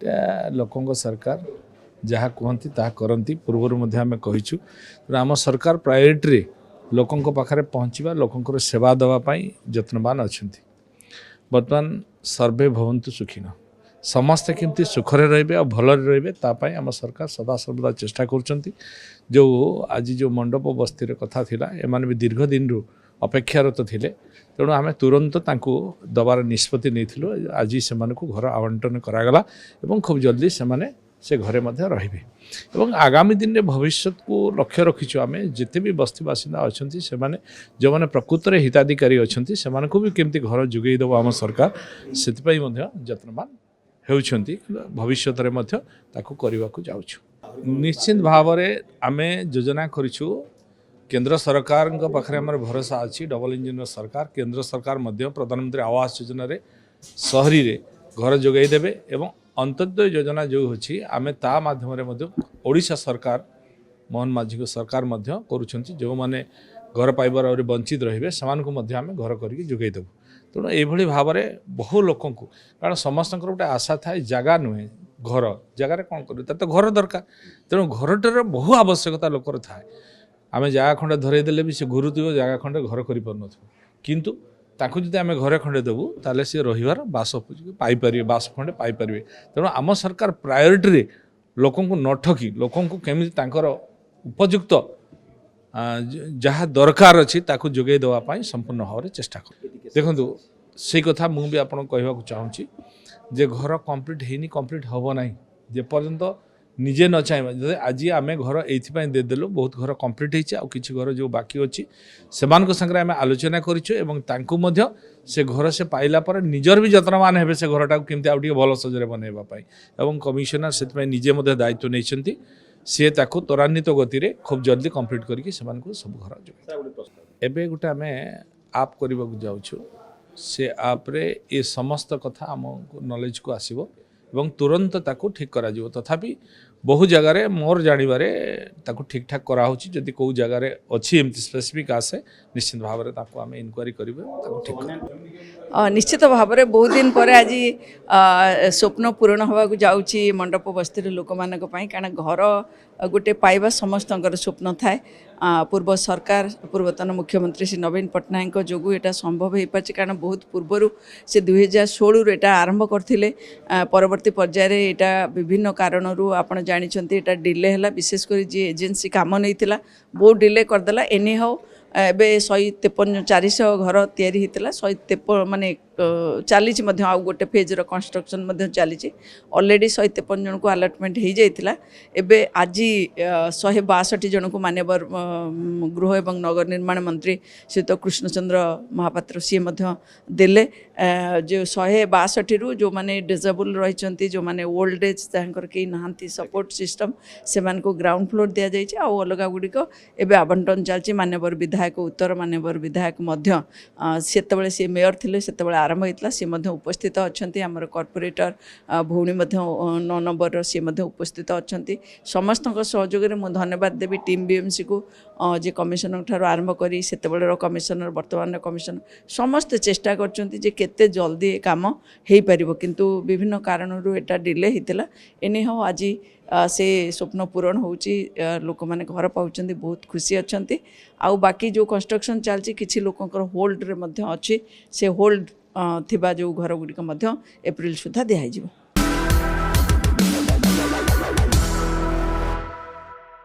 लोकों सरकार जहाँ कहती ताहा करती पूर्वर आम कहीचु आम सरकार प्रायोरिटी लोकों पाखे पहुँचवा लोकों सेवा देवाई यत्नवान अच्छा बर्तमान सर्वे भवन्तु सुखिन समस्ते केमती सुखरे रे और भलरे रे तापाई आम सरकार सदा सर्वदा चेष्टा कर जो आज जो मंडप बस्ती कथा थिला एमाने भी दीर्घ दिन रु अपेक्षारत थिले तेणु आम तुरंत दबार निष्पत्ति नहीं आज से घर आवंटन करागला एवं खूब जल्दी से घरे रहिबे एवं आगामी दिन में भविष्य को लक्ष्य रखीचु आम जिते भी बस्ती बासिंदा अच्छा से जो मैंने प्रकृत में हिताधिकारी अच्छा से भी केमती घर जोगई देव आम सरकार से यत्नवान होती भविष्य निश्चित भाव में आम योजना करूँ केंद्र सरकार पाखे आम भरोसा अच्छी डबल इंजिन सरकार केंद्र सरकार प्रधानमंत्री आवास योजना रे शहरी रे घर जोगई देवे एवं अंत्योदय योजना जो होची आमे ता माध्यम ओडिशा सरकार मोहन माझी सरकार करुँच जो मैंने घर पाइबार और वंचित रे से आम घर करके जोगई देव तेणु ये भाव में बहु लोक कारण समस्त गोटे आशा थाए जगह नुहे घर जगार कौन कर तो घर दरकार तेणु घरटार बहु आवश्यकता लोकर थाए आम जगह खंडे धरईदेले भी सी घुरुव जगह खंडे घर कर किंतु ताकू जब आम घरे खंडे देवु ताले सी रहिबार बास पाइपर बास खंडे पाइपर तेणु आम सरकार प्रायोरिटी लोकों को न ठकी लोकों को केमी उपयुक्त जहाँ दरकार अच्छी ताकू जोगई देवाई संपूर्ण भाव में चेष्टा कर देखु से कथा मुझे आपको कहवाक चाहूँगी जे घर कंप्लीट होनी कंप्लीट हम ना जेपर्यंत निजे न चाहिए आज आम घर ये देदेलु बहुत घर कंप्लीट हो किसी घर जो बाकी अच्छी से आम आलोचना करूँ से घर से पाइला पर निजर भी यत्नवान हे से घरटा केमती आउ भल सजरे बनवाई एवं कमिशनर से निजे दायित्व नहीं सी त्वरान्वित गति में खूब जल्दी कंप्लीट करके सब घर जो एबे गोटे आम आप करने जाऊँ से आप्रे ये समस्त कथा आम नॉलेज को आसब एवं तुरंत ताकू ठीक करा जिवो तथापि बहु जगार मोर जानिबारे ताकू ठीक ठाक करा होची जदि को जगार अछि एमती स्पेसिफिक आसे निश्चित भाव में ताकू आम इनक्वारी करिवे ताकू ठीक कर निश्चित भाव में बहुत दिन पर आज स्वप्न पूरण होगा जाऊँगी मंडप बस्ती लोक मानक कारण घर गोटे पाइबा समस्त स्वप्न थाए पूर्व सरकार पूर्वतन मुख्यमंत्री श्री नवीन पट्टनायक जो यहाँ संभव हो पारे कारण बहुत पूर्वर से 2016 एटा आरंभ करथिले परवर्ती पर्यायर यहाँ विभिन्न कारणरू आपण जानिछंती एटा डिले हला विशेषकर जी एजेंसी काम नहीं बहुत डिले करदेला एनी हाउ एबे 153 400 घर तैयारी होता 153 माने चली आउ गोटे फेज्र कंस्ट्रक्शन चली अलरेडी 153 जन को अलटमेंट हो जाता एबे आज 162 जन को मान्यवर गृह एवं नगर निर्माण मंत्री श्रीयुत कृष्णचंद्र महापात्र सी देले जो 162 रु जो माने डिजेबल रही जो माने ओल्ड एज जहाँकर कहीं नहांती सपोर्ट सिस्टम से ग्राउंड फ्लोर दि जाइए आउ अलग गुड़िक एवं आवंटन चलती मान्यवर विधायक उत्तर मान्यवर विधायक से सी मेयर थे से आरंभ होता सी उपस्थित अच्छा आमर कॉर्पोरेटर भौणी 9 नंबर सी उपस्थित अच्छा समस्त सहयोग में मुझे धन्यवाद देवी टीम बीएमसी को जे कमिशनर ठार आरंभ करी से कमिशनर वर्तमान कमिशनर समस्त चेष्टा करते जल्दी काम हो पार किंतु विभिन्न कारणरू एटा डिले होता एने हाँ आज से स्वप्न पूरण होची लोक मैंने घर पाँच बहुत खुशी अच्छा आउ बाकी जो कंस्ट्रक्शन चलती किसी लोकंर होल्ड रे अच्छी से होल्ड थिबा जो घर गुड़िक एप्रिल सुधा दिखाई।